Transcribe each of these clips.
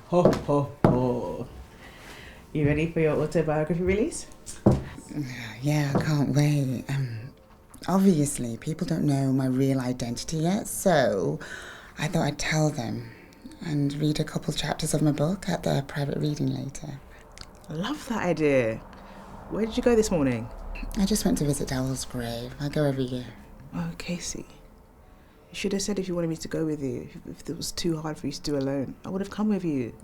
Ho, ho, ho. You ready for your autobiography release? Yeah, I can't wait. Obviously, people don't know my real identity yet, so I thought I'd tell them and read a couple chapters of my book at the private reading later. I love that idea. Where did you go this morning? I just went to visit Daryl's grave. I go every year. Oh, Casey. You should have said if you wanted me to go with you. If it was too hard for you to do alone, I would have come with you.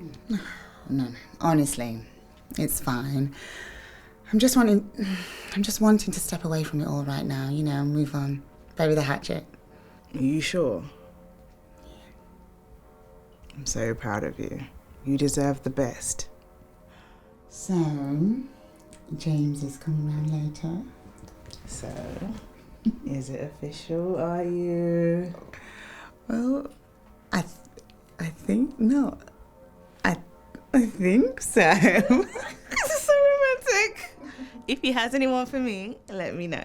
No, honestly, it's fine. I'm just wanting to step away from it all right now, move on. Bury the hatchet. Are you sure? I'm so proud of you. You deserve the best. So, James is coming round later. So, is it official? Are you? Well, I think no. I think so. This is so romantic. If he has anyone for me, let me know.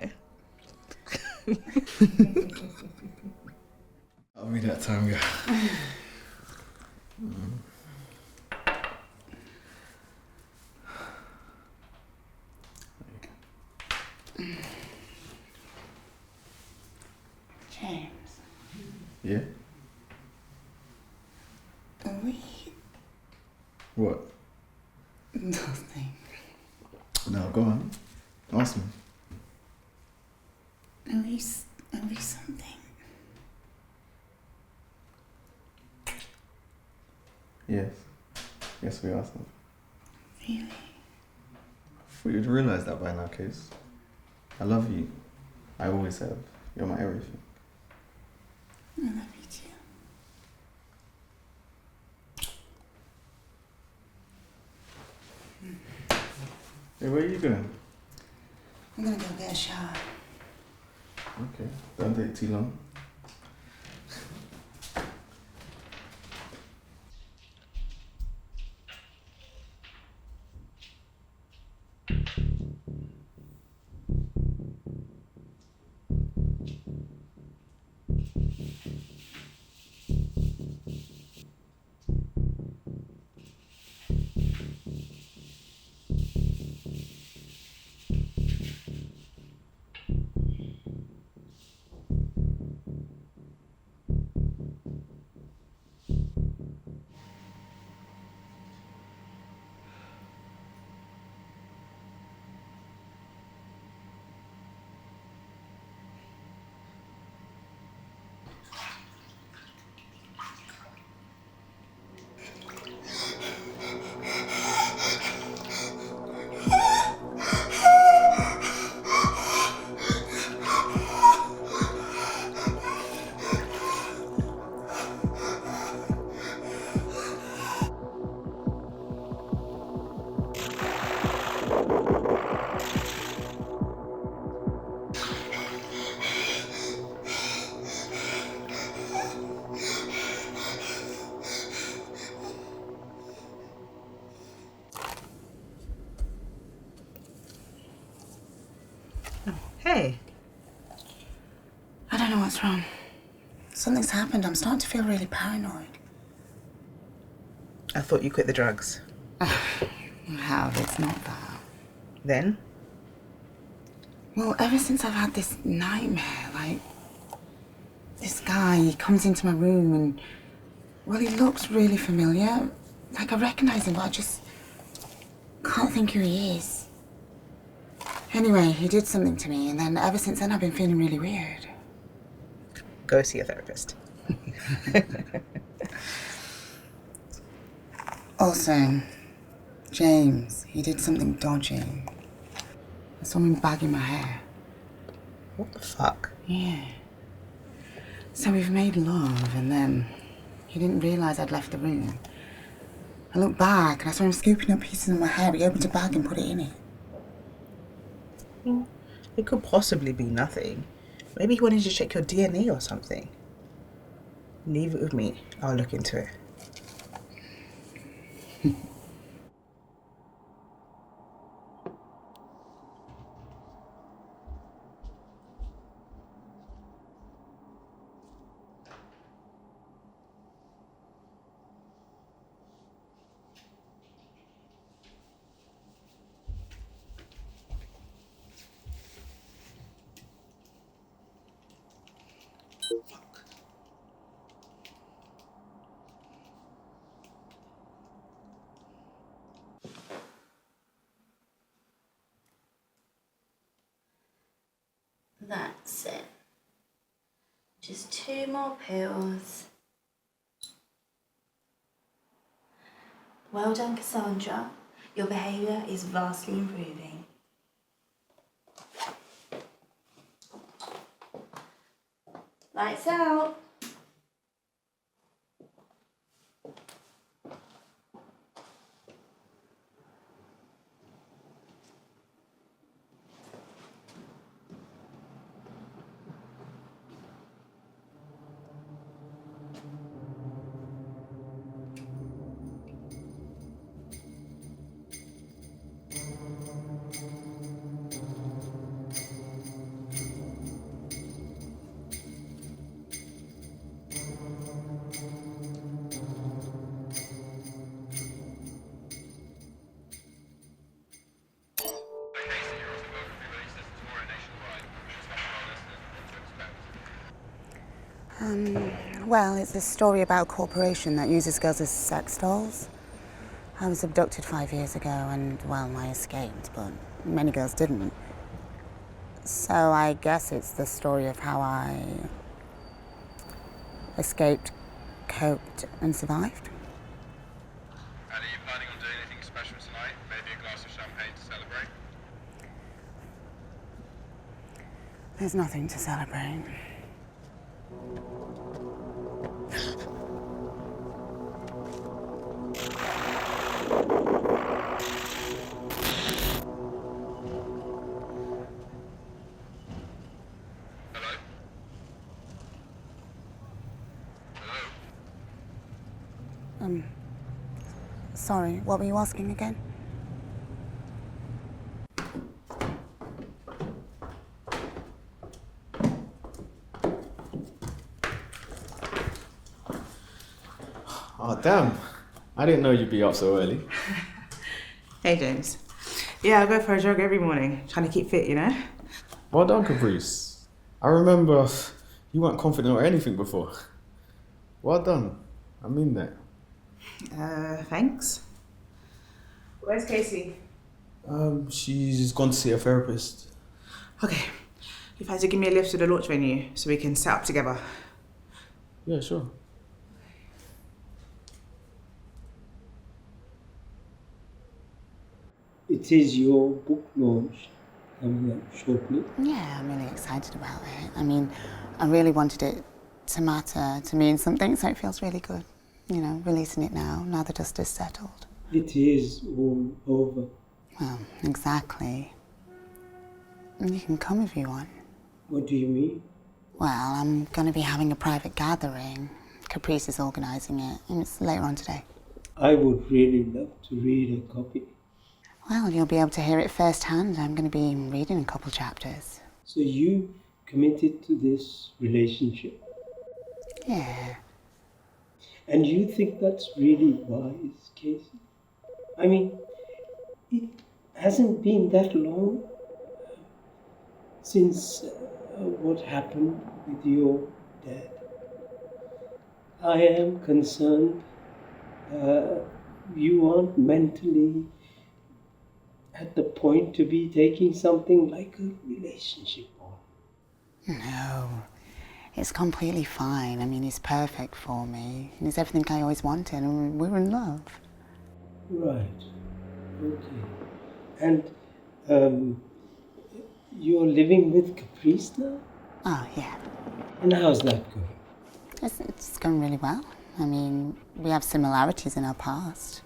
I'll be that time, girl. James. Yeah? Are we? What? Nothing. No, go on. Ask me. Are we something? Yes. Yes, we are something. Really? I thought you'd realise that by now, Case. I love you. I always have. You're my everything. I love you too. Hey, where are you going? I'm gonna go get a shower. Okay. Don't take too long. Hey. I don't know what's wrong. Something's happened. I'm starting to feel really paranoid. I thought you quit the drugs. How? It's not that. Then? Well, ever since I've had this nightmare, this guy, he comes into my room and, well, he looks really familiar. I recognize him, but I just can't think who he is. Anyway, he did something to me, and then ever since then I've been feeling really weird. Go see a therapist. Also, James, he did something dodgy. I saw him bagging my hair. What the fuck? Yeah. So we've made love, and then he didn't realise I'd left the room. I looked back, and I saw him scooping up pieces of my hair. He opened a bag and put it in it. It could possibly be nothing. Maybe he wanted to check your DNA or something. Leave it with me. I'll look into it. Fuck. That's it. Just 2 more pills. Well done, Cassandra. Your behaviour is vastly improving. Lights out. Well, it's a story about a corporation that uses girls as sex dolls. I was abducted 5 years ago and, well, I escaped, but many girls didn't. So I guess it's the story of how I escaped, coped, and survived. And are you planning on doing anything special tonight? Maybe a glass of champagne to celebrate? There's nothing to celebrate. Hello? Hello? Sorry, what were you asking again? Oh, damn. I didn't know you'd be up so early. Hey, James. Yeah, I go for a jog every morning, trying to keep fit, you know? Well done, Caprice. I remember you weren't confident or anything before. Well done. I mean that. Thanks. Where's Casey? She's gone to see a therapist. Okay. You've had to give me a lift to the launch venue so we can set up together. Yeah, sure. It is your book launch coming up shortly. Yeah, I'm really excited about it. I mean, I really wanted it to matter, to mean something, so it feels really good. You know, releasing it now the dust is settled. It is all over. Well, exactly. And you can come if you want. What do you mean? Well, I'm going to be having a private gathering. Caprice is organising it, and it's later on today. I would really love to read a copy. Well, you'll be able to hear it firsthand. I'm going to be reading a couple chapters. So you committed to this relationship, Yeah. and you think that's really wise, Casey? I mean, it hasn't been that long since what happened with your dad. I am concerned you aren't mentally at the point to be taking something like a relationship on. No, it's completely fine. I mean, he's perfect for me. He's everything I always wanted, and we're in love. Right. Okay. And you're living with Caprice now? Oh, yeah. And how's that going? It's going really well. I mean, we have similarities in our past.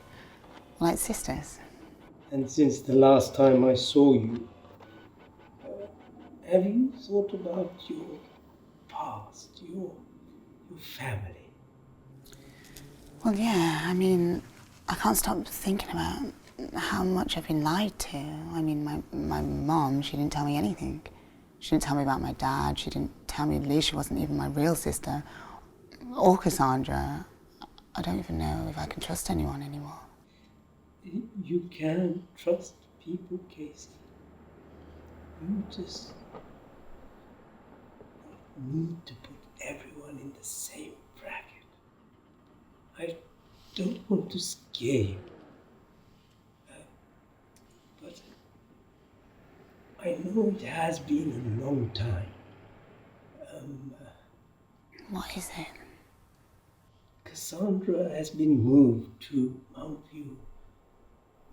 We're like sisters. And since the last time I saw you, have you thought about your past, your family? Well, yeah, I mean, I can't stop thinking about how much I've been lied to. I mean, my mom, she didn't tell me anything. She didn't tell me about my dad. She didn't tell me Alicia wasn't even my real sister. Or Cassandra. I don't even know if I can trust anyone anymore. You can trust people, Casey. You just need to put everyone in the same bracket. I don't want to scare you, but I know it has been a long time. What is it? Cassandra has been moved to Mountview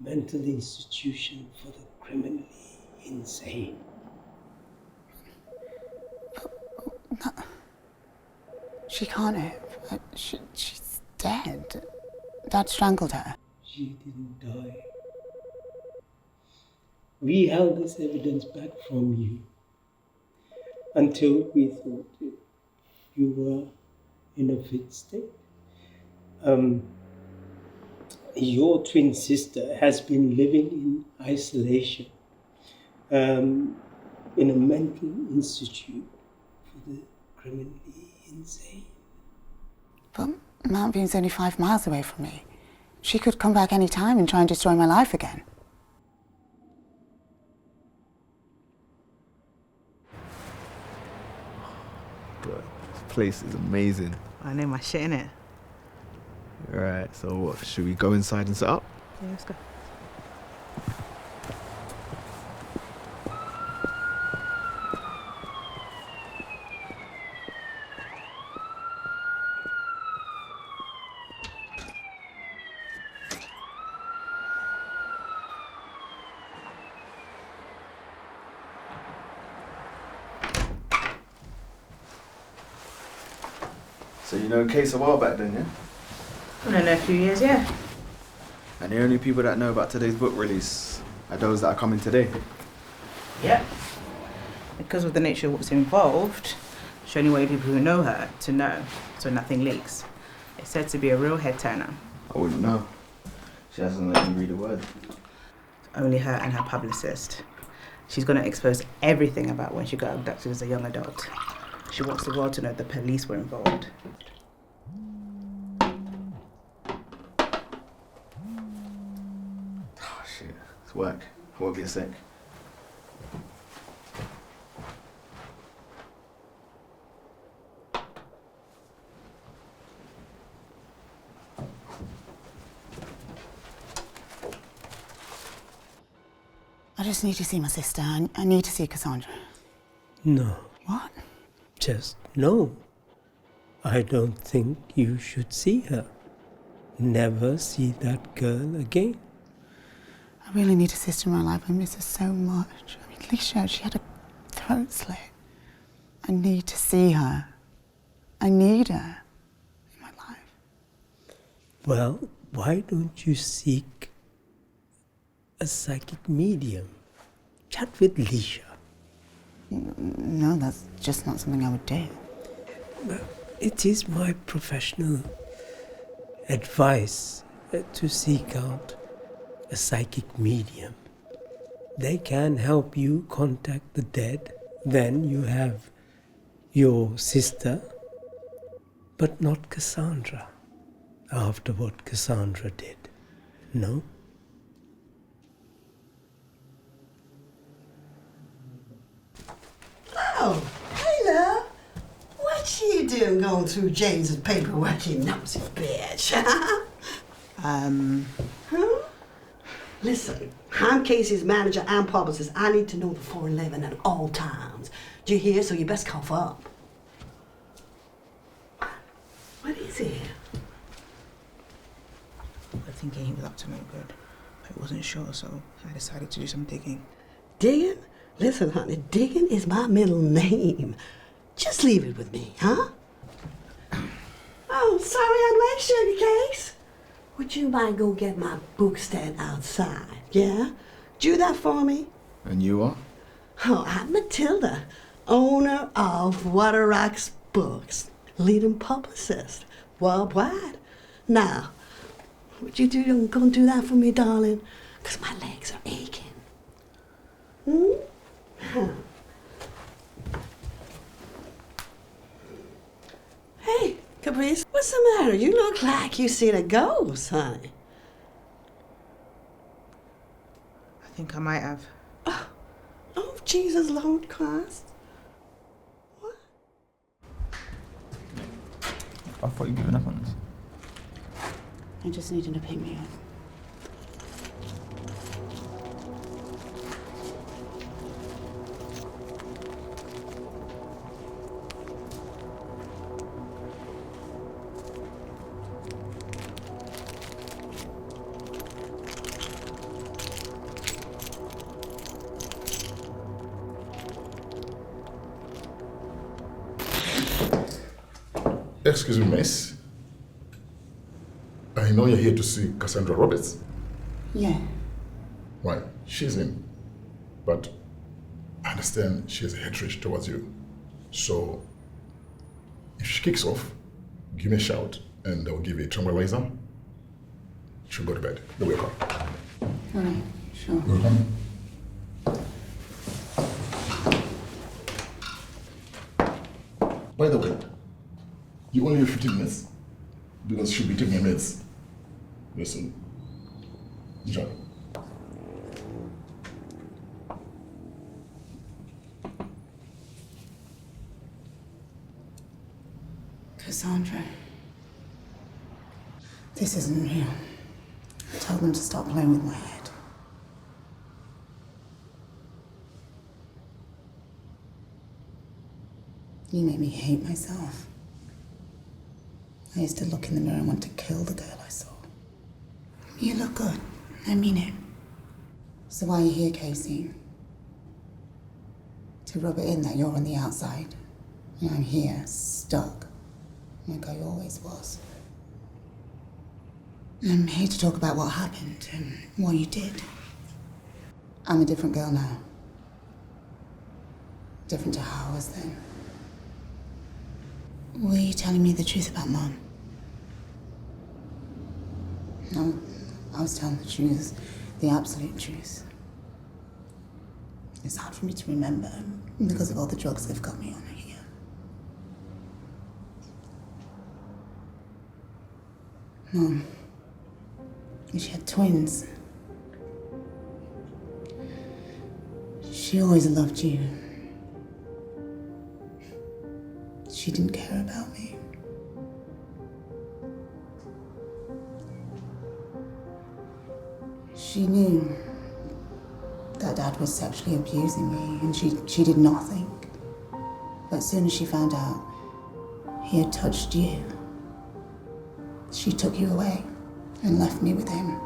Mental Institution for the Criminally Insane. No. She can't have. She's dead. Dad strangled her. She didn't die. We held this evidence back from you until we thought you were in a fit state. Your twin sister has been living in isolation in a mental institute for the criminally insane. But Mountview only 5 miles away from me. She could come back any time and try and destroy my life again. But this place is amazing. I know my shit, innit? Right, so what, should we go inside and set up? Yeah, let's go. So you know Case a while back then, yeah? I don't know, a few years, yeah. And the only people that know about today's book release are those that are coming today. Yep. Because of the nature of what's involved, she only wanted people who know her to know, so nothing leaks. It's said to be a real head turner. I wouldn't know. She hasn't let me read a word. Only her and her publicist. She's going to expose everything about when she got abducted as a young adult. She wants the world to know the police were involved. Oh shit, it's work. I won't be a sec. I just need to see my sister. I need to see Cassandra. No, What? just no. I don't think you should see her. Never see that girl again. I really need a sister in my life. I miss her so much. I mean, Lisha, she had a throat slit. I need to see her. I need her in my life. Well, why don't you seek a psychic medium? Chat with Lisha. No, that's just not something I would do. It is my professional advice to seek out a psychic medium. They can help you contact the dead. Then you have your sister, but not Cassandra, after what Cassandra did. No? Oh, hey, love. What you doing going through James's paperwork, you nosy bitch? Huh? Listen, I'm Casey's manager and publicist. I need to know the 411 at all times. Do you hear? So you best cough up. What is it? I think he was up to no good. I wasn't sure, so I decided to do some digging. Digging? Listen, honey, Digging is my middle name. Just leave it with me, huh? Oh, sorry I'm late, Sugar Case. Would you mind go get my book stand outside, yeah? Do that for me? And you are? Oh, I'm Matilda, owner of Water Rocks Books, leading publicist worldwide. Now, would you gonna do that for me, darling? 'Cause my legs are aching. Huh. Hey, Caprice, what's the matter? You look like you seen a ghost, honey. I think I might have. Oh, Jesus, Lord Christ. What? thought you'd given up on this. I just needed to pick me up. Excuse me, miss. I know you're here to see Cassandra Roberts. Yeah. Well, she's in. But I understand she has a hatred towards you. So, if she kicks off, give me a shout and I'll give you a tranquilizer. She'll go to bed. Then we'll come. All right, sure. Welcome. By the way, you only have 15 minutes because she'll be taking her meds. Listen, John. Cassandra, this isn't real. Tell them to stop playing with my head. You made me hate myself. I used to look in the mirror and want to kill the girl I saw. You look good. I mean it. So why are you here, Casey? To rub it in that you're on the outside. And I'm here, stuck. Like I always was. I'm here to talk about what happened and what you did. I'm a different girl now. Different to how I was then. Were you telling me the truth about Mom? No, I was telling the truth, the absolute truth. It's hard for me to remember because of all the drugs they've got me on here. Mom, she had twins. She always loved you. She didn't care about me. She knew that Dad was sexually abusing me, and she did nothing. But as soon as she found out he had touched you, she took you away and left me with him.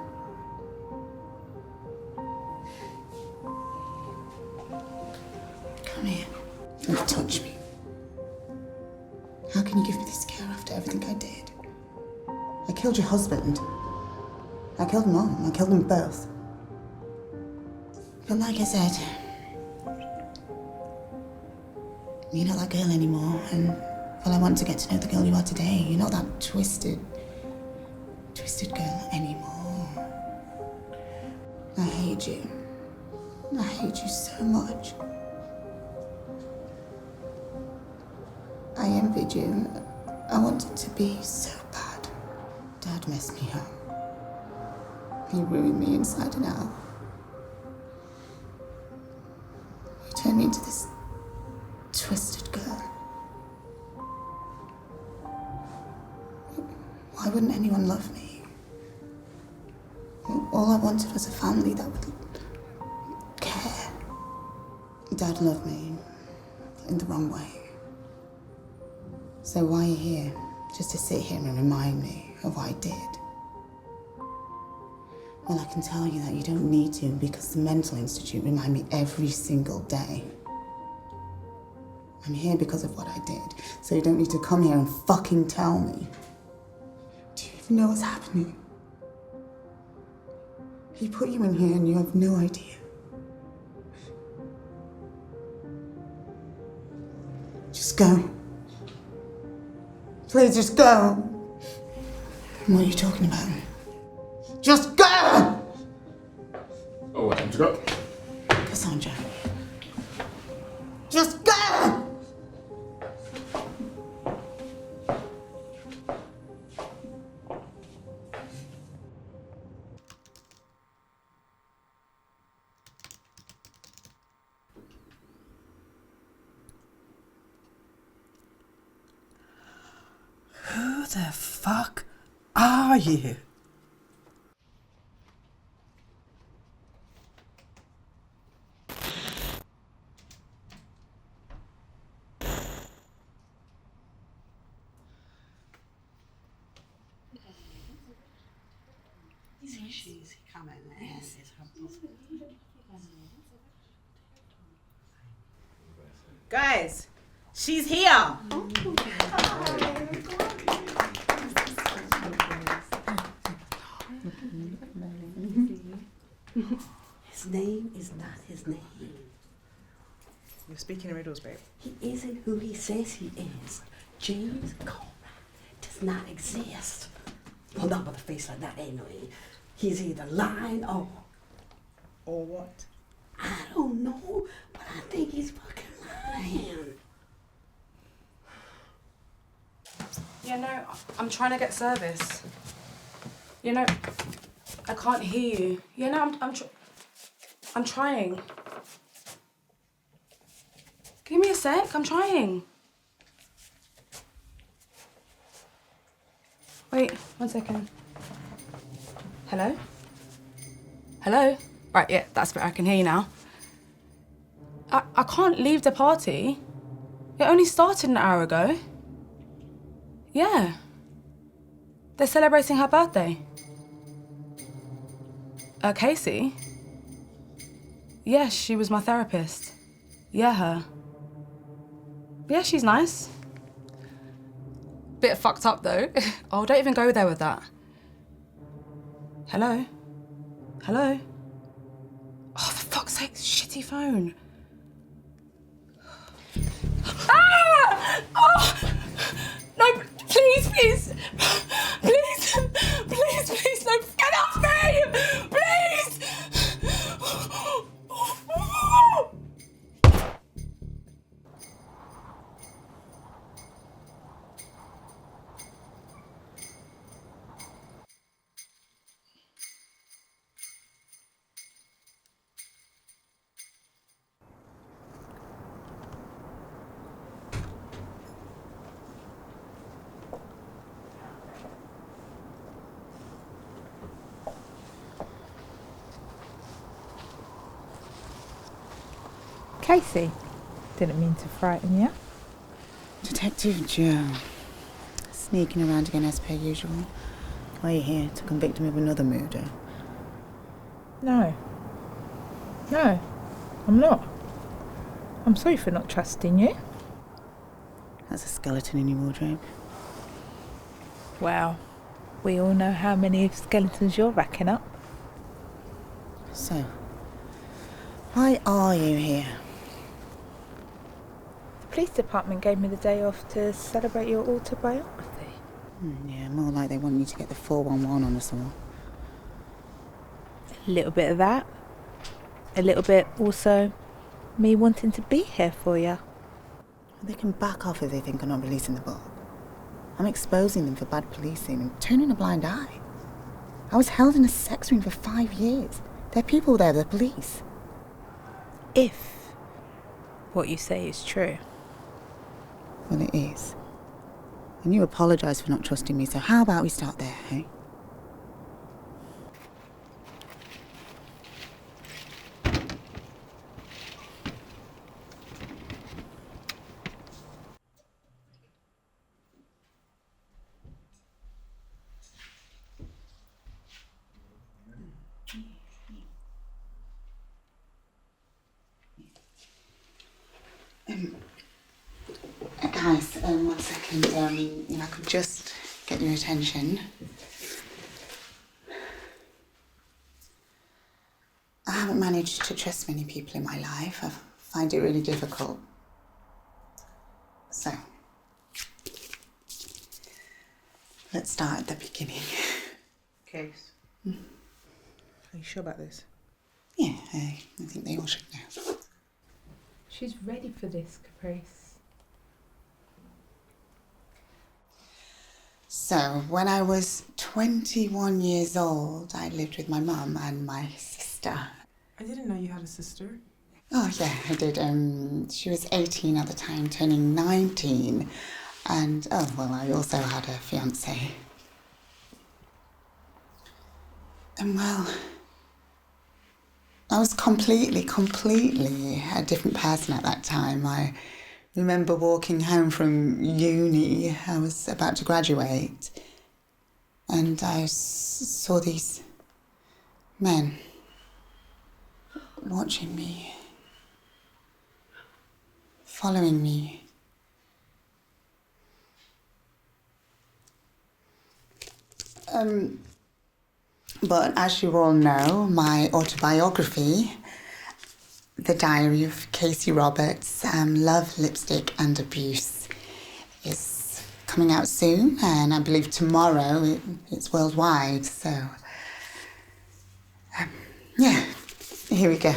Come here and touch me. How can you give me this care after everything I did? I killed your husband. I killed Mom. I killed them both. But like I said, you're not that girl anymore, and well, I want to get to know the girl you are today. You're not that twisted girl anymore. I hate you. I hate you so much. I envied you. I wanted to be so bad. Dad messed me up. He ruined me inside and out. He turned me into this twisted girl. Why wouldn't anyone love me? All I wanted was a family that would care. Dad loved me in the wrong way. So why are you here? Just to sit here and remind me of what I did? Well, I can tell you that you don't need to, because the mental institute remind me every single day. I'm here because of what I did, so you don't need to come here and fucking tell me. Do you even know what's happening? He put you in here and you have no idea. Just go. Please, just go. What are you talking about? Just go! Oh, time to go. Cassandra. Just go! the fuck are you? She's coming. Yes. Guys, she's here. His name is not his name. You're speaking in riddles, babe. He isn't who he says he is. James Coleman does not exist. Well, not with a face like that, anyway. He's either lying or... Or what? I don't know, but I think he's fucking lying. Yeah, no, I'm trying to get service. You know, I can't hear you. Yeah, no, I'm trying. Give me a sec, I'm trying. Wait, 1 second. Hello? Hello? Right, yeah, that's better, I can hear you now. I can't leave the party. It only started an hour ago. Yeah. They're celebrating her birthday. Casey? Yeah, she was my therapist. Yeah, her. Yeah, she's nice. Bit fucked up though. Oh, don't even go there with that. Hello? Hello? Oh, for fuck's sake, shitty phone. Ah! Oh! No, please, please. Please, please, please, no, get off me! Please! Casey, didn't mean to frighten you. Detective Joe. Sneaking around again as per usual. Are you here to convict him of another murder? No. No, I'm not. I'm sorry for not trusting you. That's a skeleton in your wardrobe. Well, we all know how many skeletons you're racking up. So, why are you here? The police department gave me the day off to celebrate your autobiography. Yeah, more like they want you to get the 411 on us all. A little bit of that. A little bit also me wanting to be here for you. They can back off if they think I'm not releasing the book. I'm exposing them for bad policing and turning a blind eye. I was held in a sex ring for 5 years. There are people there, the police. If what you say is true. Well, it is. And you apologise for not trusting me, so how about we start there, eh? Guys, 1 second. If I could just get your attention. I haven't managed to trust many people in my life. I find it really difficult. So, let's start at the beginning. Case. Are you sure about this? Yeah, I think they all should know. She's ready for this, Caprice. So, when I was 21 years old, I lived with my mum and my sister. I didn't know you had a sister. Oh, yeah, I did. She was 18 at the time, turning 19. And, oh, well, I also had a fiancé. And, well, I was completely a different person at that time. I remember walking home from uni. I was about to graduate. And I saw these men watching me, following me. But as you all know, my autobiography, The Diary of Casey Roberts, Love, Lipstick and Abuse, is coming out soon, and I believe tomorrow it's worldwide, so yeah, here we go.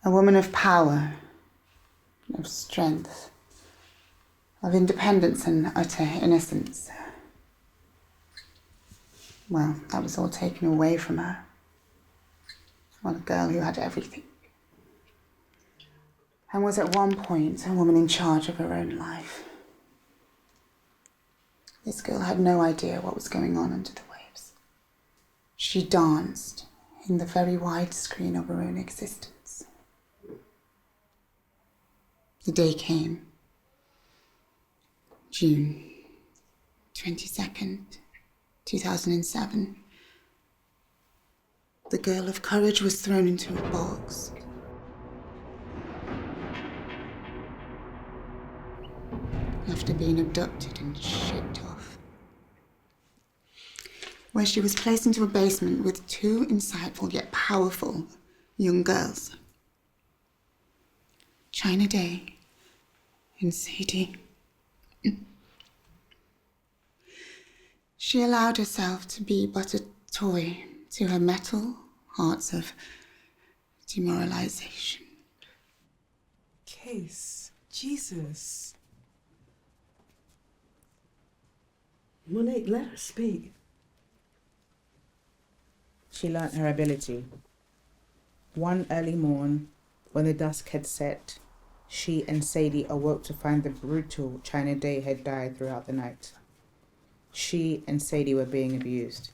A woman of power, of strength, of independence and utter innocence. Well, that was all taken away from her. Well, a girl who had everything. And was at one point a woman in charge of her own life. This girl had no idea what was going on under the waves. She danced in the very wide screen of her own existence. The day came. June 22nd, 2007. The girl of courage was thrown into a box. After being abducted and shipped off, where she was placed into a basement with two insightful yet powerful young girls, China Day and Sadie. She allowed herself to be but a toy to her metal hearts of demoralization. Case, Jesus. Monique, let her speak. She learnt her ability. One early morn, when the dusk had set, she and Sadie awoke to find the brutal China Day had died throughout the night. She and Sadie were being abused.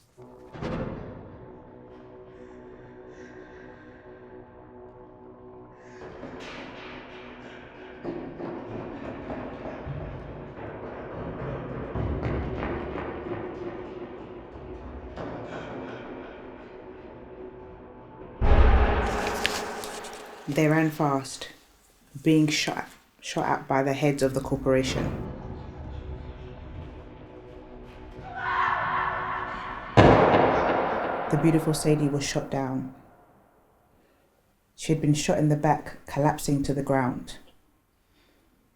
They ran fast, being shot at by the heads of the corporation. The beautiful Sadie was shot down. She had been shot in the back, collapsing to the ground.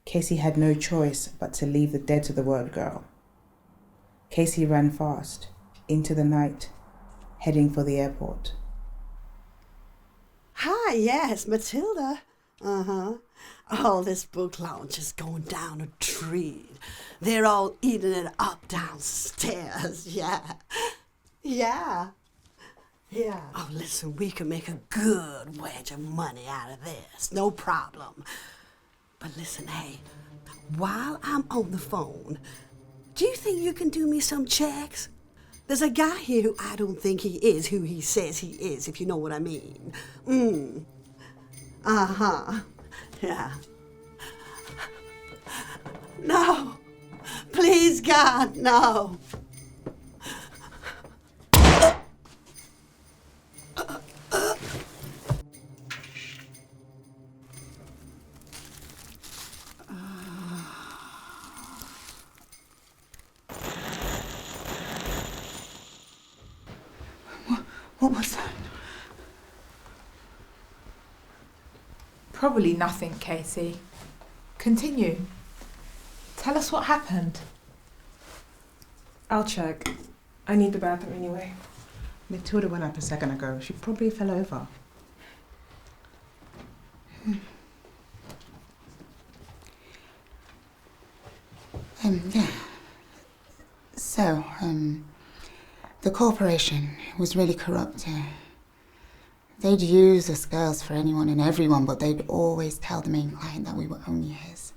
Casey had no choice but to leave the dead to the word girl. Casey ran fast, into the night, heading for the airport. Hi, yes, Matilda. Oh, this book launch is going down a treat. They're all eating it up downstairs, yeah. Oh, listen, we can make a good wedge of money out of this, no problem. But listen, hey, while I'm on the phone, do you think you can do me some checks? There's a guy here who I don't think he is who he says he is, if you know what I mean. Yeah. No. Please, God, no. What was that? Probably nothing, Casey. Continue. Tell us what happened. I'll check. I need the bathroom anyway. Matilda went up a second ago. She probably fell over. Yeah. So, the corporation was really corrupt. They'd use us girls for anyone and everyone, but they'd always tell the main client that we were only his.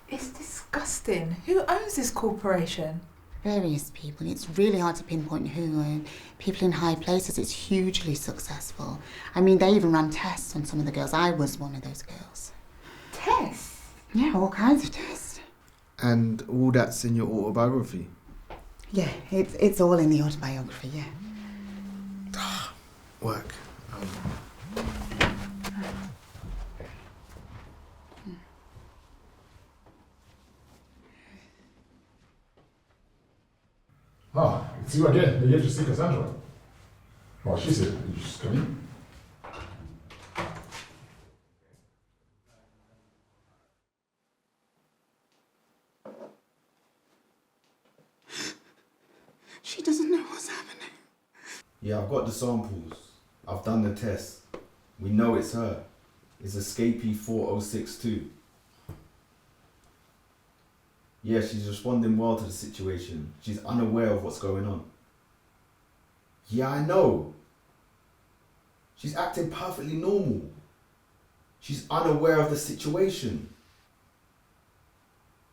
It's disgusting. Who owns this corporation? Various people. It's really hard to pinpoint who, and people in high places. It's hugely successful. I mean, they even ran tests on some of the girls. I was one of those girls. Tests? Yeah, all kinds of tests. And all that's in your autobiography? Yeah, it's all in the autobiography, yeah. Work. Ah, it's you again. You're here to see Cassandra. Oh, she said you just come in. She doesn't know what's happening. Yeah, I've got the samples. I've done the test. We know it's her. It's Escapee 4062. Yeah, she's responding well to the situation. She's unaware of what's going on. Yeah, I know. She's acting perfectly normal. She's unaware of the situation.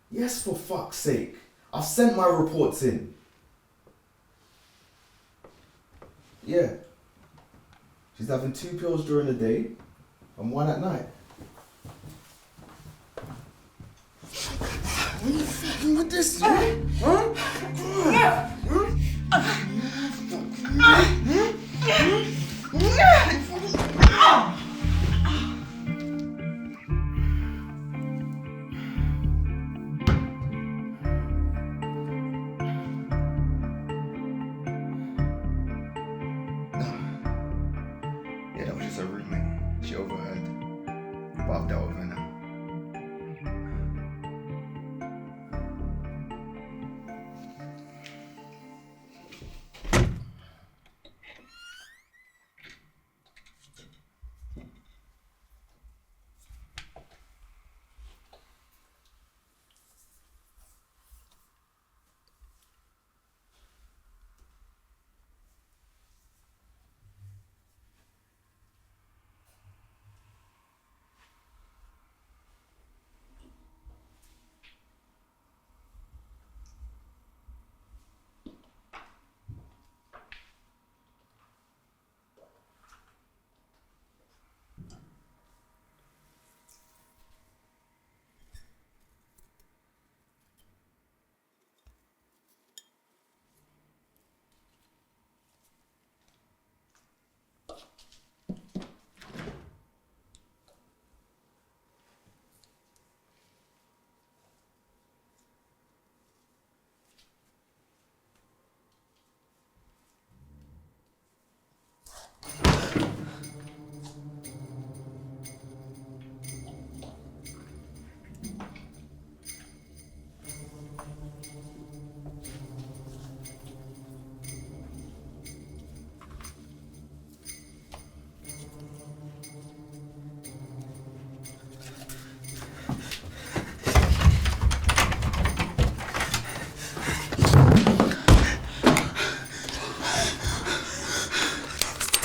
Yes, for fuck's sake. I've sent my reports in. Yeah. She's having 2 pills during the day and 1 at night. What are you fucking with this? Yeah, that was just her roommate. She overheard. But I've dealt with her now.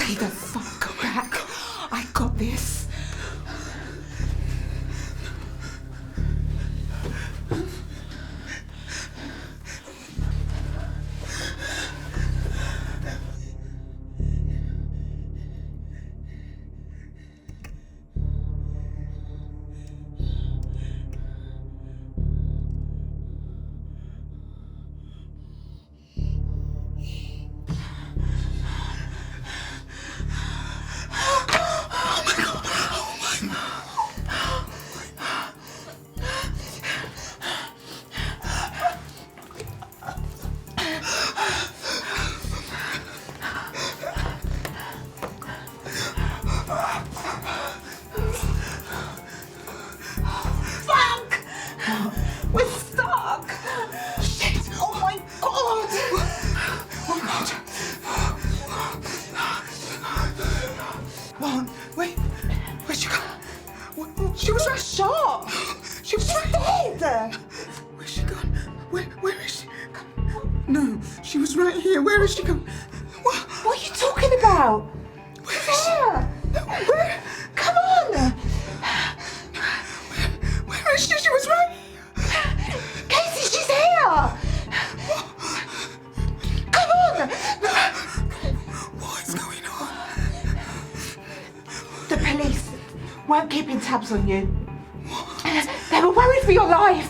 Stay the fuck back. I got this. We're stuck! Shit! Oh my god! Oh god! Mom, wait, where'd she go? She was right shot! She was right dead! Where's she gone? Where is she? No, she was right here. Where is she gone? What are you talking about? Where is she? weren't keeping tabs on you. They were worried for your life.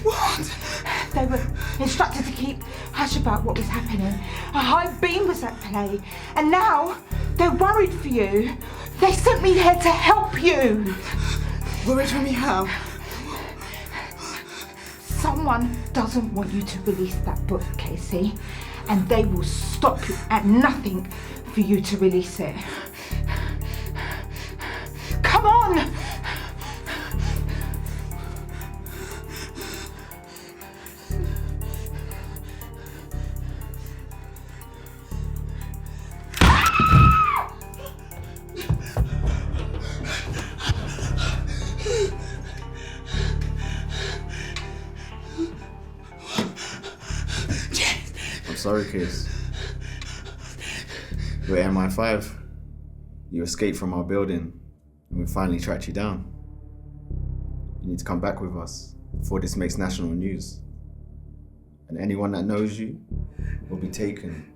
What? They were instructed to keep hush about what was happening. A high beam was at play, and now they're worried for you. They sent me here to help you. Worried for me how? Someone doesn't want you to release that book, Casey, and they will stop at nothing for you to release it. Come on! Sorry, Case. We're MI5. You escaped from our building, and we finally tracked you down. You need to come back with us before this makes national news. And anyone that knows you will be taken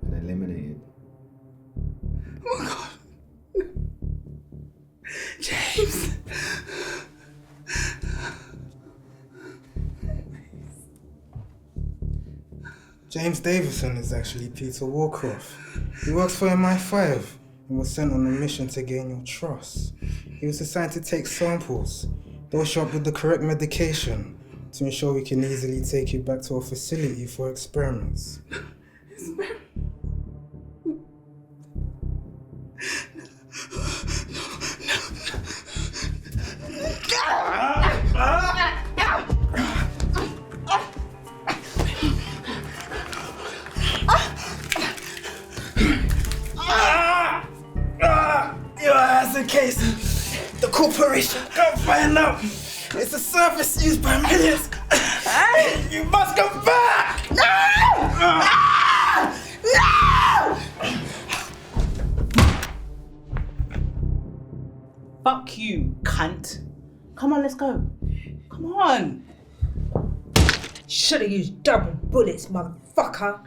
and eliminated. Oh my God. James! James Davison is actually Peter Warcroft. He works for MI5 and was sent on a mission to gain your trust. He was assigned to take samples. They'll show up with the correct medication to ensure we can easily take you back to our facility for experiments. Your ass in Casey. The corporation can't find out. It's a service used by millions. You must come back! No! No! Fuck you, cunt. Come on, let's go. Come on. Should've used double bullets, motherfucker.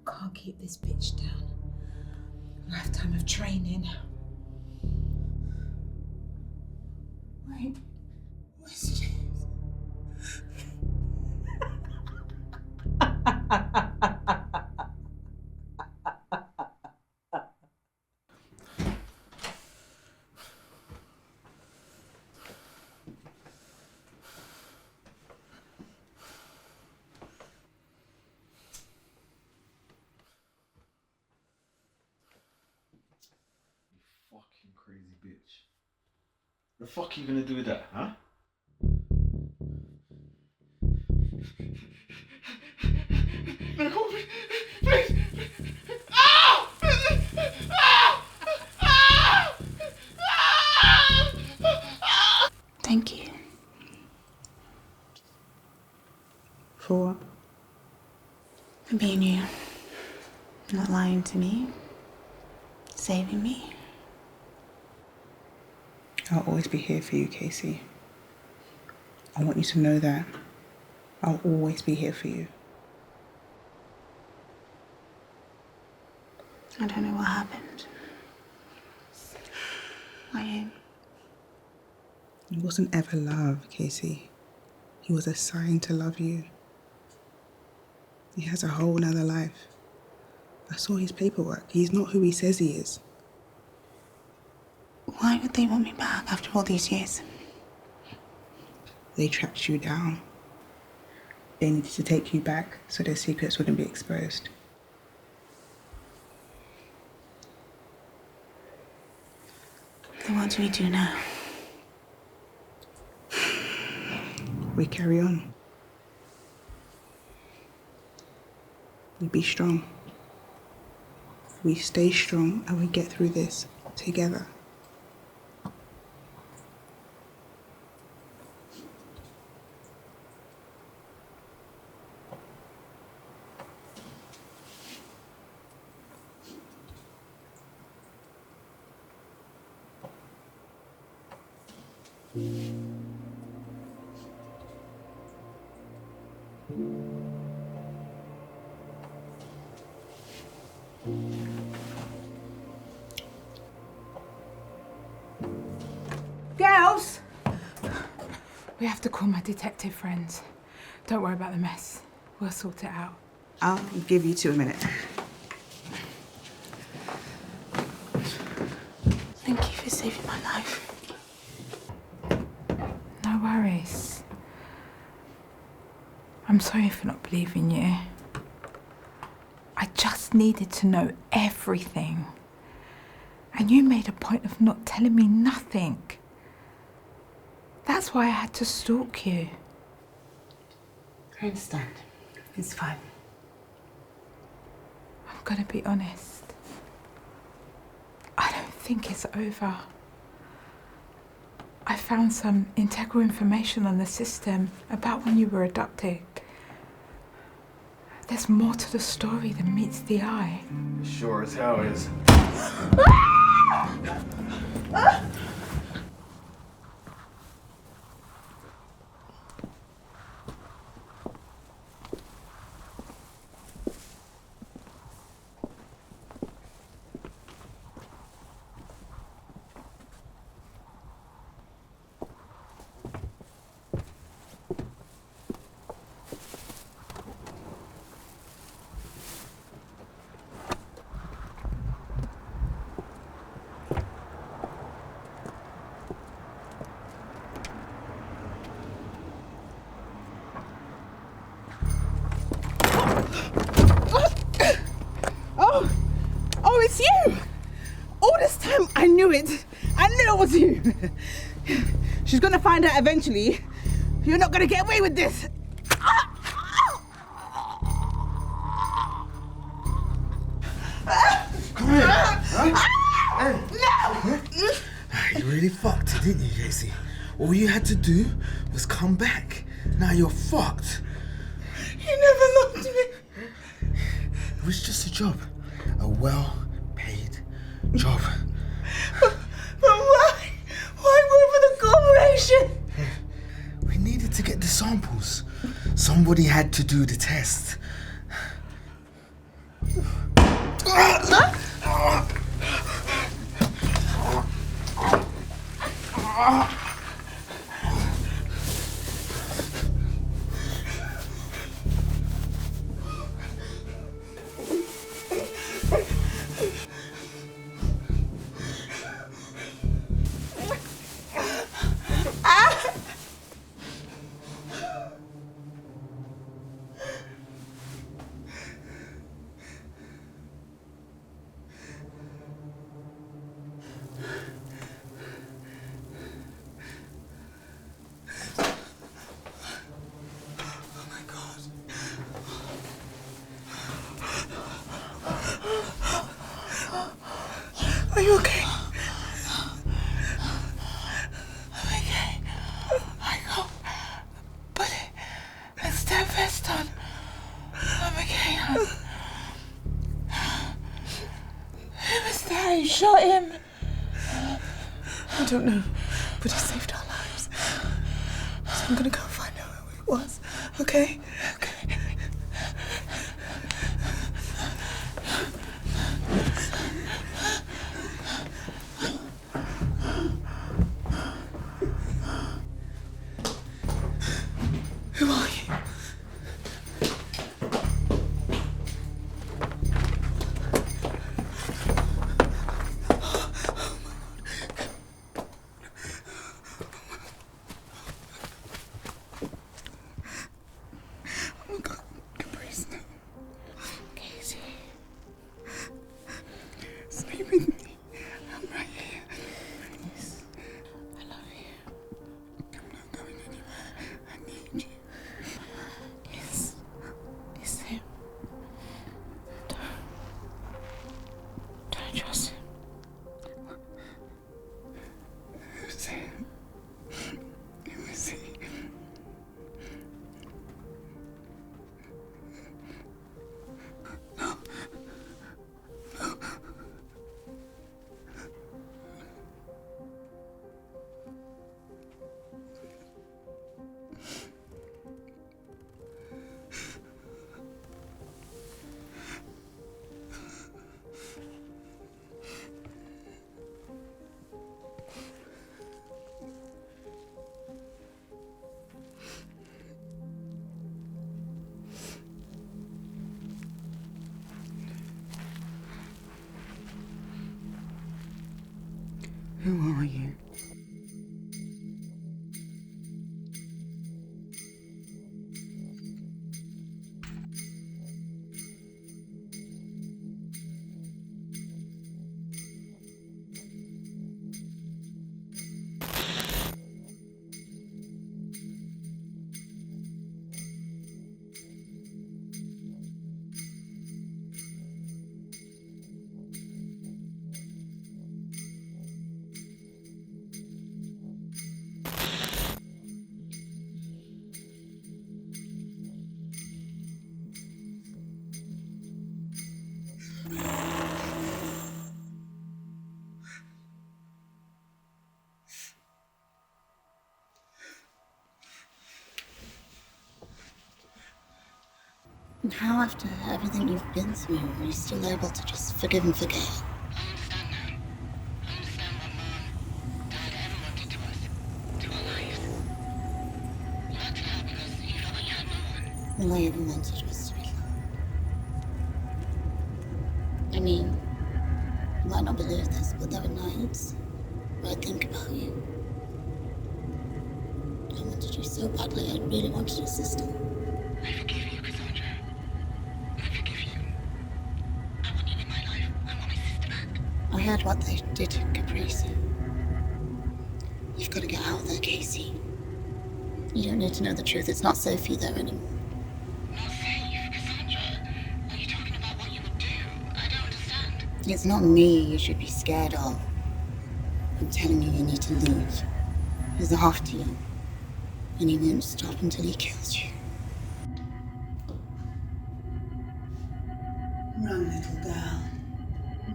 Can't keep this bitch down. Lifetime of training. Wait, where's James? Fucking crazy bitch. The fuck are you gonna do with that, huh? Please! Thank you. For what? For being you. Not lying to me. Saving me. I'll always be here for you, Casey. I want you to know that. I'll always be here for you. I don't know what happened. It wasn't ever love, Casey. He was assigned to love you. He has a whole nother life. I saw his paperwork. He's not who he says he is. Why would they want me back after all these years? They tracked you down. They needed to take you back so their secrets wouldn't be exposed. Then what do we do now? We carry on. We be strong. We stay strong and we get through this together. We have to call my detective friends. Don't worry about the mess. We'll sort it out. I'll give you 2 minutes. Thank you for saving my life. No worries. I'm sorry for not believing you. I just needed to know everything. And you made a point of not telling me nothing. That's why I had to stalk you. I understand. It's fine. I'm gonna be honest. I don't think it's over. I found some integral information on the system about when you were abducted. There's more to the story than meets the eye. Sure as hell is. Oh, it's you! All this time I knew it. I knew it was you. She's gonna find out eventually. You're not gonna get away with this. Come here. Huh? Hey. No! You really fucked it, didn't you, Casey? All you had to do was come back. Now you're fucked. You never loved me. It was just a job. A well-paid job. But why? Why work for the corporation? We needed to get the samples. Somebody had to do the test. Are you okay? I'm okay. I got bullet and stab vest on. I'm okay, hon. Who was that who shot him? I don't know, but he saved our lives. So I'm gonna go find out who it was, okay? Okay. Who are you? for you. And how, after everything you've been through, are you still able to just forgive and forget? All I ever wanted was to be loved. I mean, you might not believe this, but there are nights where I think about you. I wanted you so badly, I really wanted a sister. I forgive you, Cassandra. I forgive you. I want you in my life. I want my sister back. I heard what they did to Caprice. You've got to get out there, Casey. You don't need to know the truth. It's not safe for you there anymore. It's not me you should be scared of. I'm telling you, you need to leave. He's after you. And he won't stop until he kills you. Run, little girl.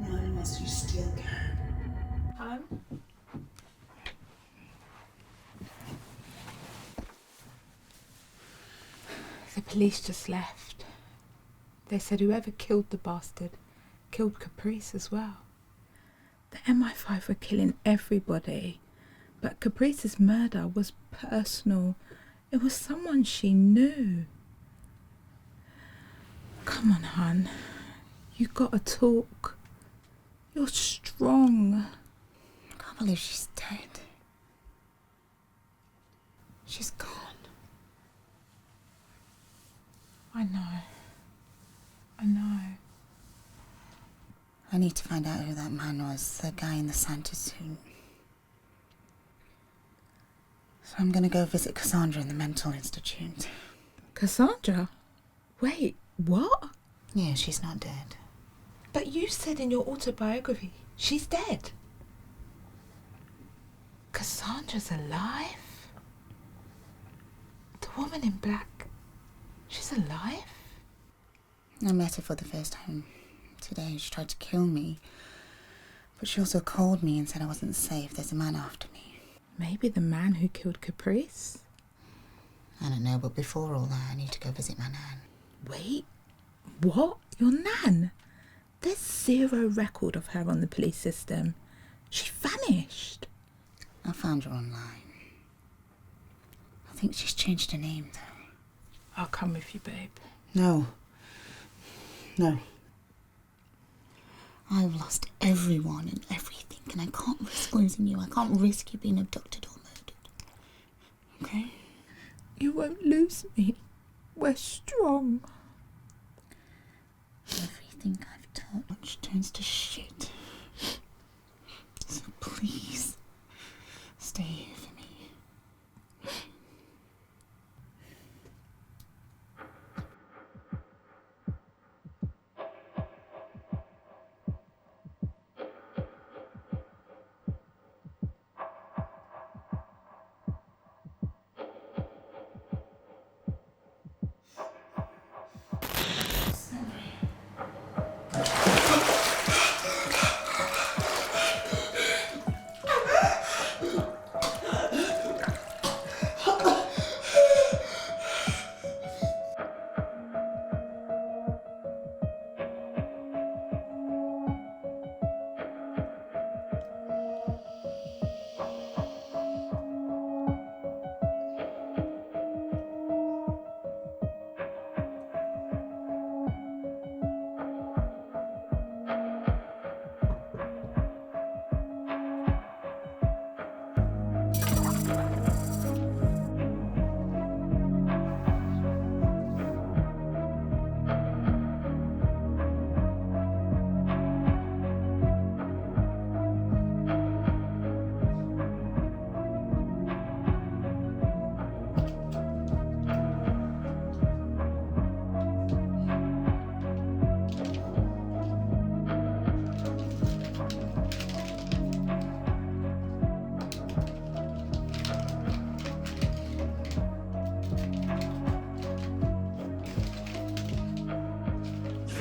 Run whilst you still can. Hon? The police just left. They said whoever killed the bastard killed Caprice as well. The MI5 were killing everybody, but Caprice's murder was personal. It was someone she knew. Come on, hon. You gotta talk. You're strong. I can't believe she's dead. She's gone. I know. I know. I need to find out who that man was, the guy in the Santa suit. So I'm gonna go visit Cassandra in the mental institute. Cassandra? Wait, what? Yeah, she's not dead. But you said in your autobiography she's dead. Cassandra's alive? The woman in black, she's alive? I met her for the first time today. She tried to kill me, but she also called me and said I wasn't safe. There's a man after me. Maybe the man who killed Caprice? I don't know, but before all that, I need to go visit my nan. Wait, what? Your nan? There's zero record of her on the police system. She vanished. I found her online. I think she's changed her name, though. I'll come with you, babe. No. No. I've lost everyone and everything, and I can't risk losing you. I can't risk you being abducted or murdered. Okay? You won't lose me. We're strong. Everything I've touched turns to shit. So please, stay here for me.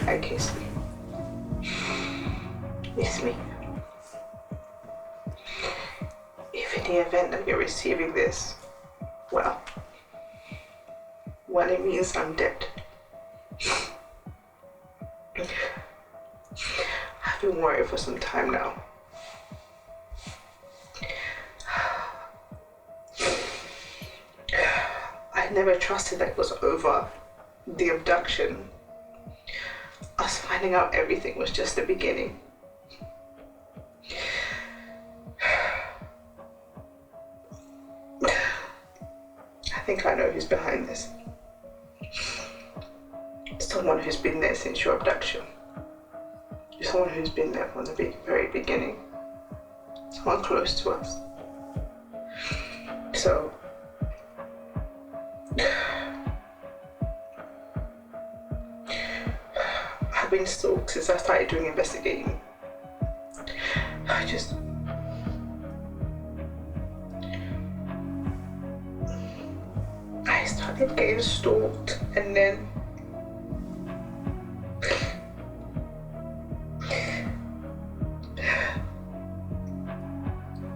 Hi, Chrissie. It's me. If in the event that you're receiving this, well, it means I'm dead. I've been worried for some time now. I never trusted that it was over. The abduction. Us finding out everything was just the beginning. I think I know who's behind this. Someone who's been there since your abduction. Someone who's been there from the very beginning. Someone close to us. So, I've been stalked since I started doing investigating. I started getting stalked, and then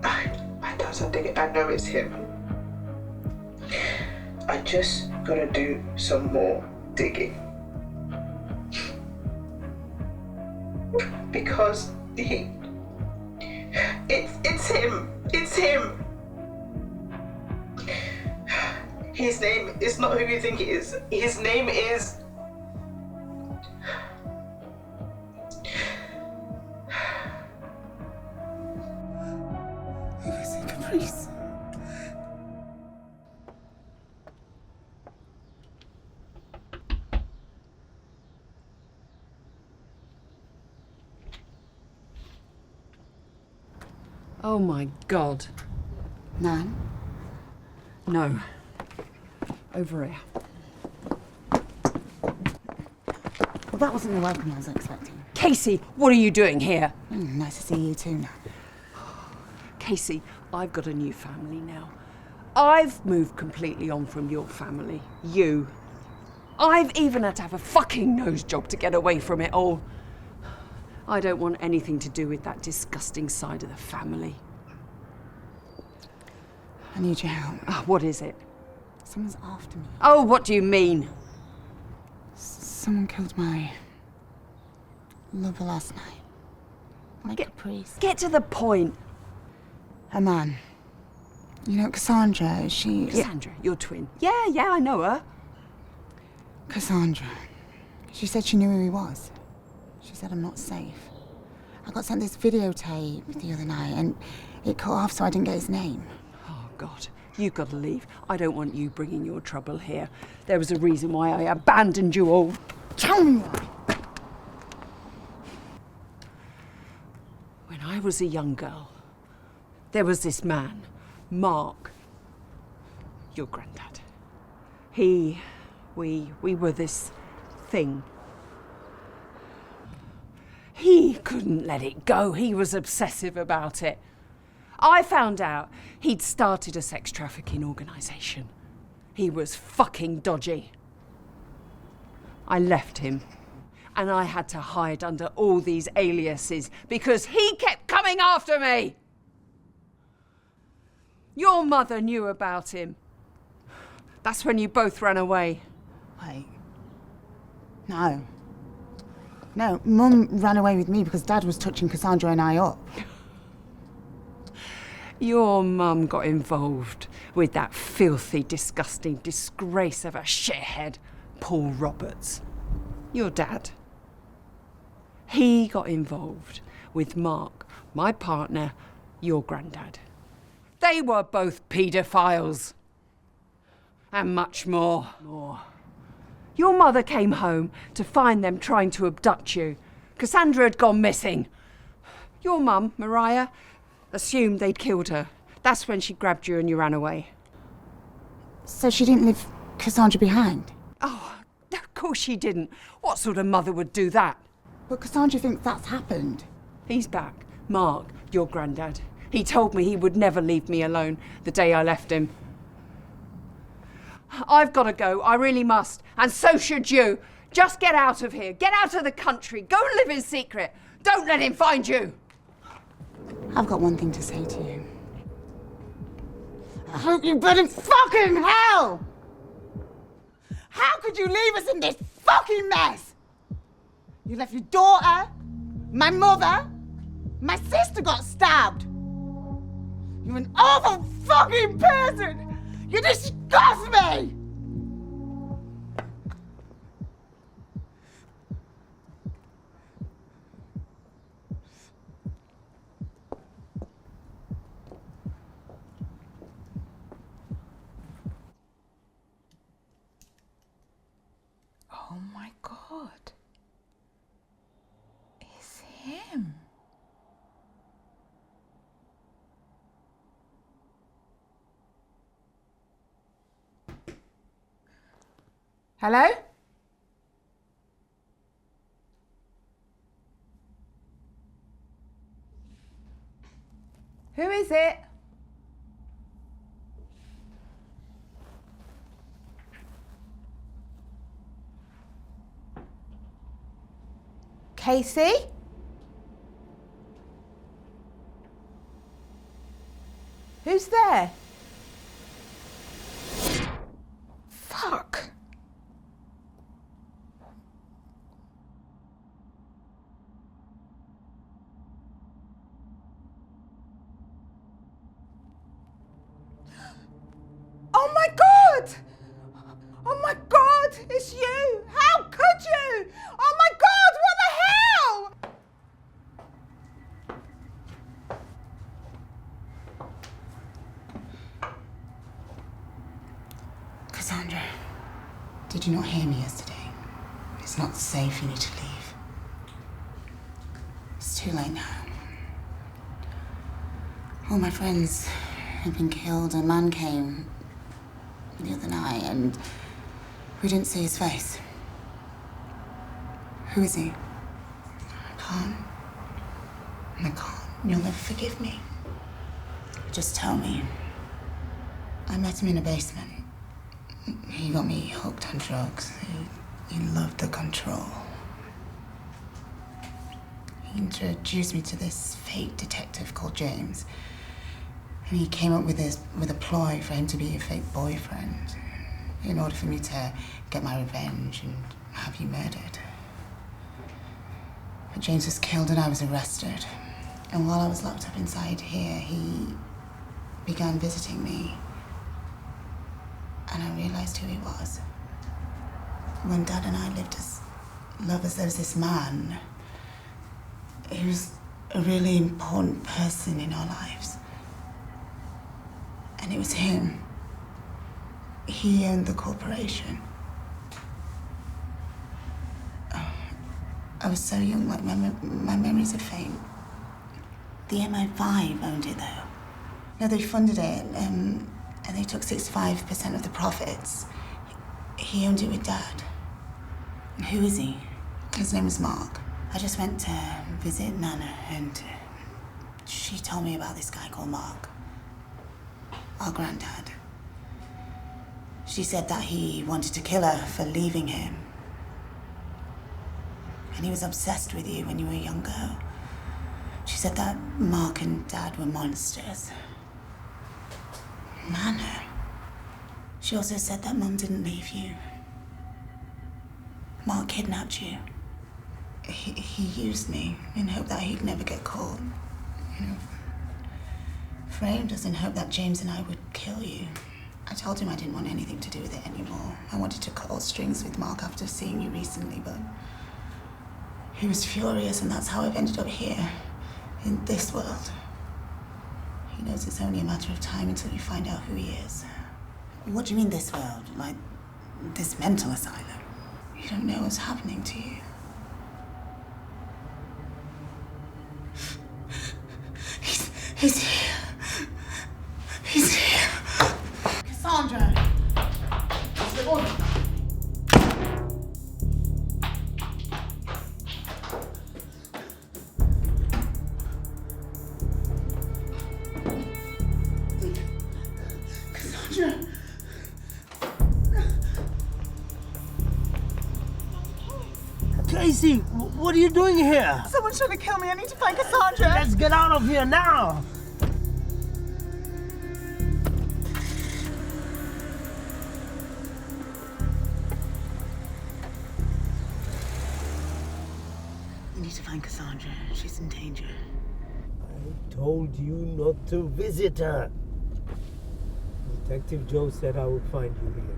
I done something. I know it's him. I just gotta do some more digging. Because it's him. It's him. His name is not who you think it is. His name is... Who is it, Caprice? Oh my God. Nan? No. Over here. Well, that wasn't the welcome I was expecting. Casey, what are you doing here? Nice to see you too, Nan. Casey, I've got a new family now. I've moved completely on from your family. You. I've even had to have a fucking nose job to get away from it all. I don't want anything to do with that disgusting side of the family. I need your help. What is it? Someone's after me. Oh, what do you mean? Someone killed my lover last night. My Caprice. Get to the point. A man. You know, Cassandra, she... Cassandra, your twin. Yeah, I know her. Cassandra. She said she knew who he was. She said I'm not safe. I got sent this videotape the other night and it cut off so I didn't get his name. Oh, God. You've got to leave. I don't want you bringing your trouble here. There was a reason why I abandoned you all. Tell me why. When I was a young girl, there was this man, Mark, your granddad. We were this thing. He couldn't let it go. He was obsessive about it. I found out he'd started a sex trafficking organisation. He was fucking dodgy. I left him, and I had to hide under all these aliases because he kept coming after me. Your mother knew about him. That's when you both ran away. Wait. No. No, Mum ran away with me because Dad was touching Cassandra and I up. Your mum got involved with that filthy, disgusting disgrace of a shithead, Paul Roberts. Your dad. He got involved with Mark, my partner, your granddad. They were both paedophiles. And much more. Your mother came home to find them trying to abduct you. Cassandra had gone missing. Your mum, Mariah, assumed they'd killed her. That's when she grabbed you and you ran away. So she didn't leave Cassandra behind? Oh, of course she didn't. What sort of mother would do that? But Cassandra thinks that's happened. He's back. Mark, your granddad. He told me he would never leave me alone the day I left him. I've got to go. I really must. And so should you. Just get out of here. Get out of the country. Go and live in secret. Don't let him find you. I've got one thing to say to you. I hope you burn in fucking hell! How could you leave us in this fucking mess? You left your daughter, my mother, my sister got stabbed. You're an awful fucking person! You disgust me! Oh my God. It's him. Hello? Who is it? Casey? Who's there? Fuck. Oh my God! Oh my God, it's you! How could you? Oh my God, what the hell? Cassandra, did you not hear me yesterday? It's not safe, you need to leave. It's too late now. All my friends have been killed. A man came the other night and we didn't see his face. Who is he? I can't. You'll never forgive me. Just tell me. I met him in a basement. He got me hooked on drugs. He loved the control. He introduced me to this fake detective called James. And he came up with a ploy for him to be a fake boyfriend in order for me to get my revenge and have you murdered. But James was killed and I was arrested. And while I was locked up inside here, he began visiting me. And I realized who he was. When Dad and I lived as lovers, there was this man. He was a really important person in our lives. And it was him. He owned the corporation. Oh, I was so young, like my memories are faint. The MI5 owned it though. No, they funded it, and they took 65% of the profits. He owned it with Dad. Who is he? His name is Mark. I just went to visit Nana, and she told me about this guy called Mark. Our granddad. She said that he wanted to kill her for leaving him. And he was obsessed with you when you were a young girl. She said that Mark and Dad were monsters. Nana. She also said that Mum didn't leave you. Mark kidnapped you. He used me in hope that he'd never get caught. You know, framed us in hope that James and I would kill you. I told him I didn't want anything to do with it anymore. I wanted to cut all strings with Mark after seeing you recently, but he was furious, and that's how I've ended up here, in this world. He knows it's only a matter of time until you find out who he is. What do you mean this world? Like, this mental asylum? You don't know what's happening to you. He's here. He's here. Cassandra! It's the order. Cassandra! What are you doing here? Someone's trying to kill me. I need to find Cassandra. Let's get out of here now. We need to find Cassandra. She's in danger. I told you not to visit her. Detective Joe said I would find you here.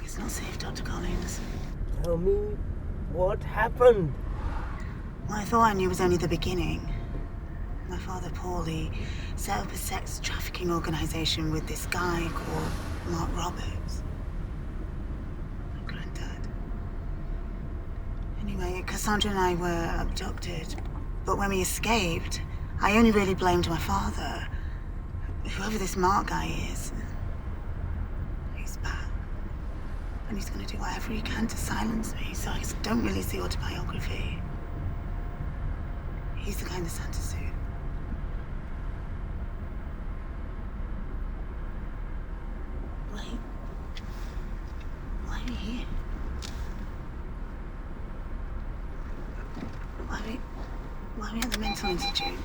It's not safe, Dr. Collins. Tell me what happened. What I thought I knew was only the beginning. My father, Paul, he set up a sex trafficking organization with this guy called Mark Roberts. My granddad. Anyway, Cassandra and I were abducted. But when we escaped, I only really blamed my father. Whoever this Mark guy is, he's bad. And he's gonna do whatever he can to silence me, so I just don't really see autobiography. He's the guy in the Santa suit. Wait. Why are we here? Why are we at the mental institute?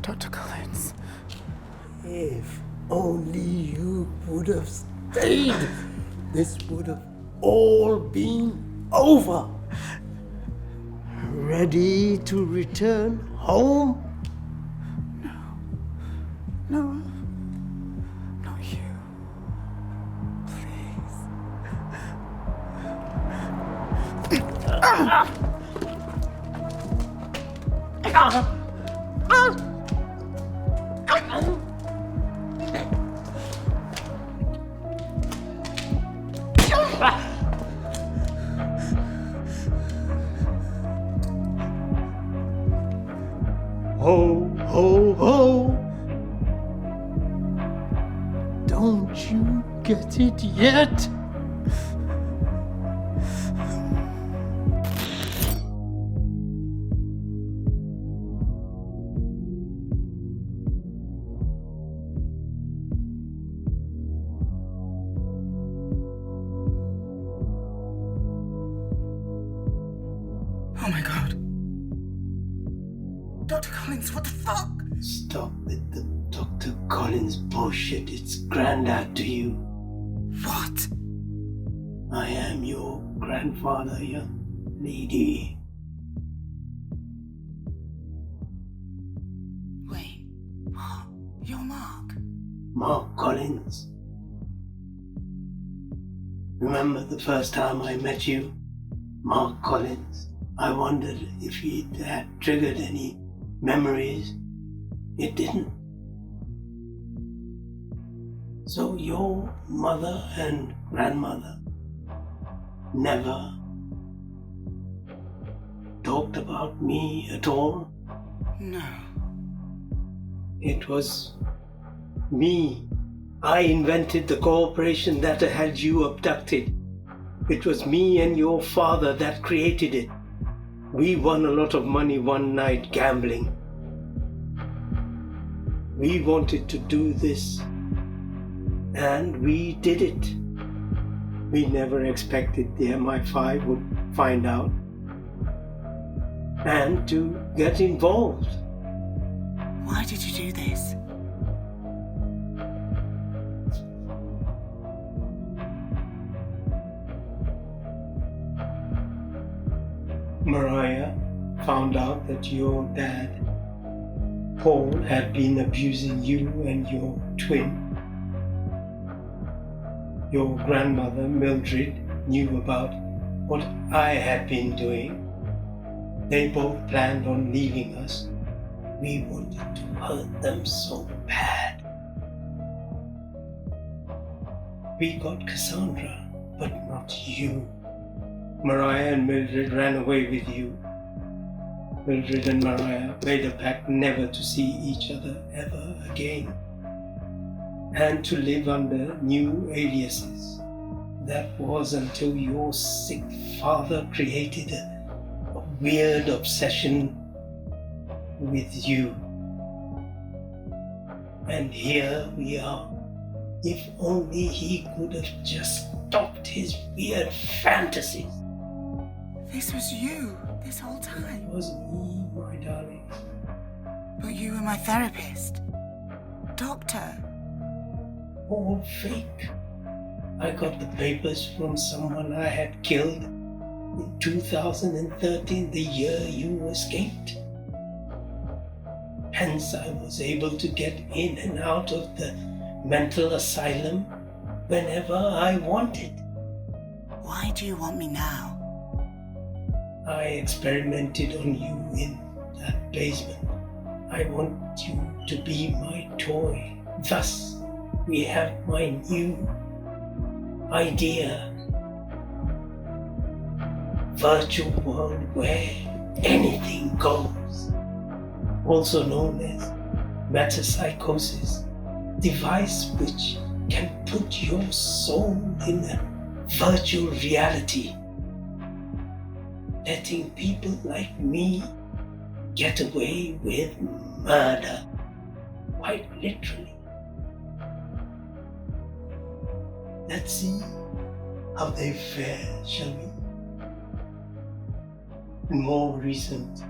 Dr. Collins. If only you would have stayed, this would have all been over. Ready to return home? No. Not you. Ho, ho, ho! Don't you get it yet? Oh my God. Dr. Collins, what the fuck? Stop with the Dr. Collins bullshit. It's Grandad to you. What? I am your grandfather, young lady. Wait. You're Mark? Mark Collins. Remember the first time I met you? Mark Collins. I wondered if it had triggered any memories. It didn't. So your mother and grandmother never talked about me at all? No. It was me. I invented the corporation that had you abducted. It was me and your father that created it. We won a lot of money one night gambling. We wanted to do this, and we did it. We never expected the MI5 would find out and to get involved. Why did you do this? Mariah found out that your dad, Paul, had been abusing you and your twin. Your grandmother, Mildred, knew about what I had been doing. They both planned on leaving us. We wanted to hurt them so bad. We got Cassandra, but not you. Mariah and Mildred ran away with you. Mildred and Mariah made a pact never to see each other ever again, and to live under new aliases. That was until your sick father created a weird obsession with you. And here we are. If only he could have just stopped his weird fantasies. This was you, this whole time. It was me, my darling. But you were my therapist. Doctor. All fake. I got the papers from someone I had killed in 2013, the year you escaped. Hence, I was able to get in and out of the mental asylum whenever I wanted. Why do you want me now? I experimented on you in that basement. I want you to be my toy. Thus, we have my new idea. Virtual world where anything goes. Also known as metapsychosis. Device which can put your soul in a virtual reality. Letting people like me get away with murder. Quite literally. Let's see how they fare, shall we? In more recent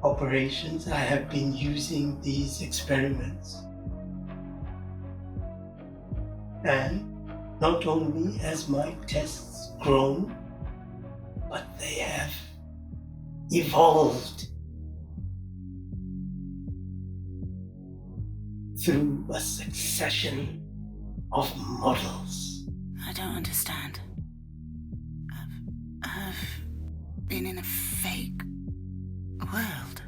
operations, I have been using these experiments. And not only has my tests grown, but they have evolved through a succession of models. I don't understand. I've been in a fake world.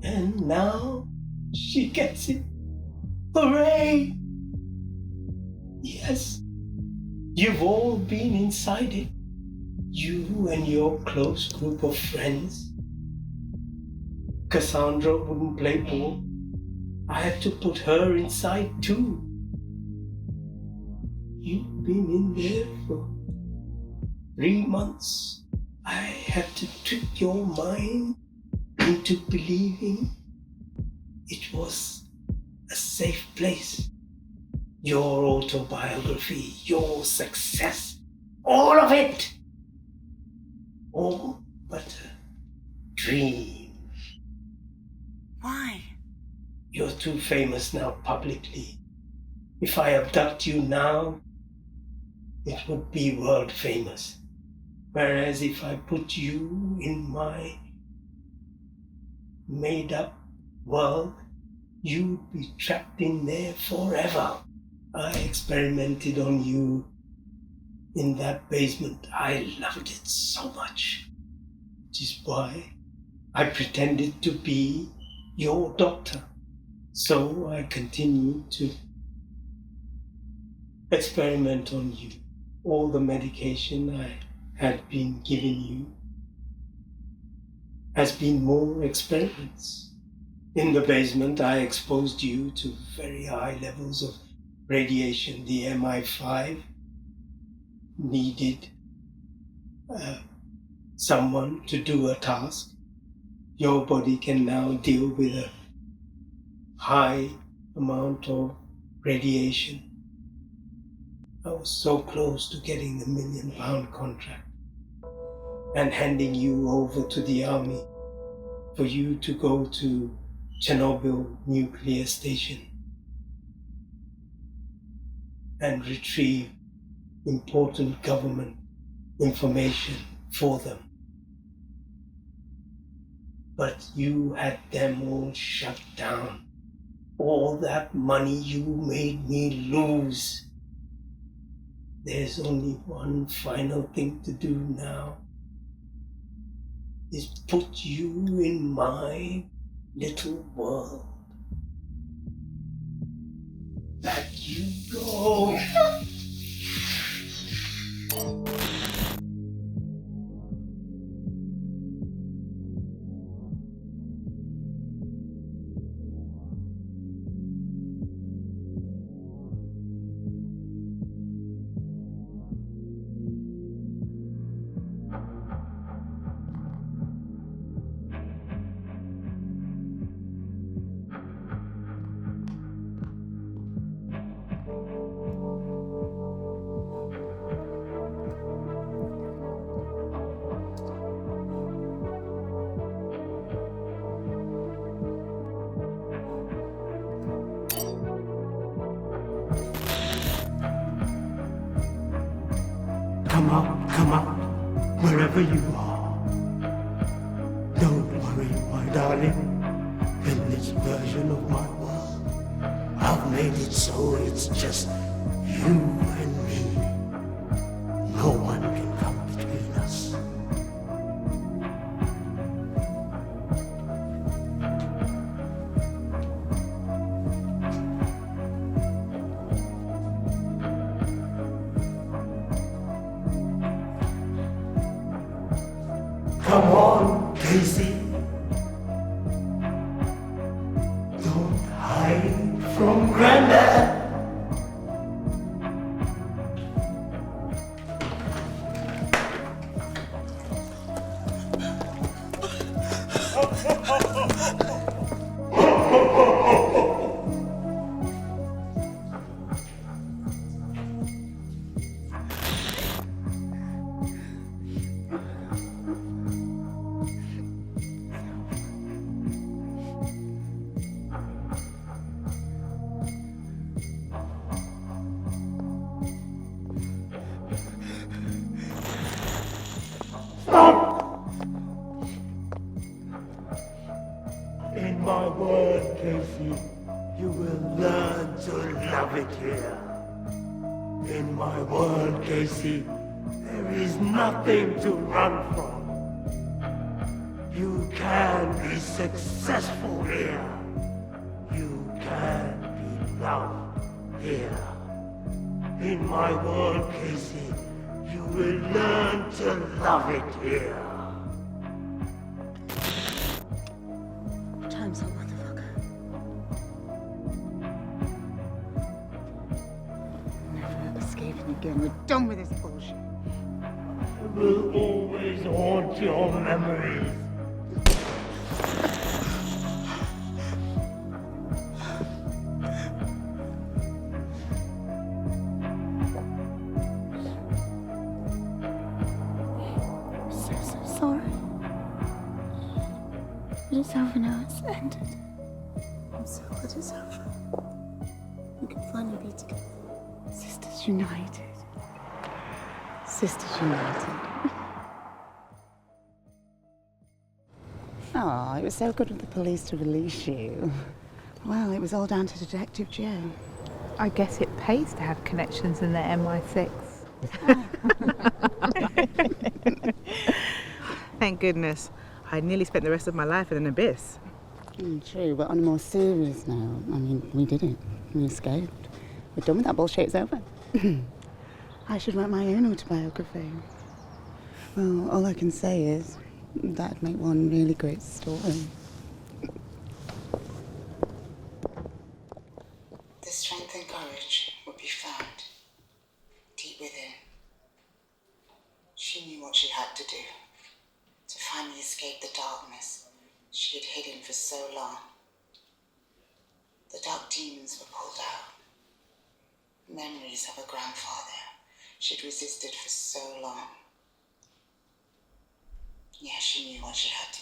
And now she gets it. Hooray! Yes, you've all been inside it. You and your close group of friends. Cassandra wouldn't play ball. I had to put her inside too. You've been in there for 3 months. I had to trick your mind into believing it was a safe place. Your autobiography, your success, all of it. All but a dream. Why? You're too famous now publicly. If I abduct you now, it would be world famous. Whereas if I put you in my made up world, you'd be trapped in there forever. I experimented on you in that basement. I loved it so much. Which is why I pretended to be your doctor. So I continued to experiment on you. All the medication I had been giving you has been more experiments. In the basement, I exposed you to very high levels of radiation. The MI5 needed someone to do a task. Your body can now deal with a high amount of radiation. I was so close to getting the £1 million contract and handing you over to the army for you to go to Chernobyl nuclear station and retrieve important government information for them. But you had them all shut down. All that money you made me lose. There's only one final thing to do now. Is put you in my little world. Back you go. Come out, wherever you are. Don't worry, my darling. In this version of my world, I've made it so it's just you and me. No one can come between us. Come on, Casey. Don't hide from Granddad. In my world, Casey, you will learn to love it here. In my world, Casey, there is nothing to run from. You can be successful here. You can be loved here. In my world, Casey, you will learn to love it here. Time's up, motherfucker. Never escaping again. We're done with this bullshit. It will always haunt your memories. So sorry. But it's over now. It's ended. I'm so glad it's over. We can finally be together. Sisters united. Sisters united. Oh, it was so good of the police to release you. Well, it was all down to Detective Joe. I guess it pays to have connections in the MI6. Thank goodness. I nearly spent the rest of my life in an abyss. True, but on a more serious note, I mean, we did it. We escaped. We're done with that bullshit. It's over. I should write my own autobiography. Well, all I can say is that'd make one really great story. The strength and courage would be found deep within. She knew what she had to do to finally escape the darkness she had hidden for so long. The dark demons were pulled out. Memories of her grandfather she'd resisted for so long. Yeah, she knew what she had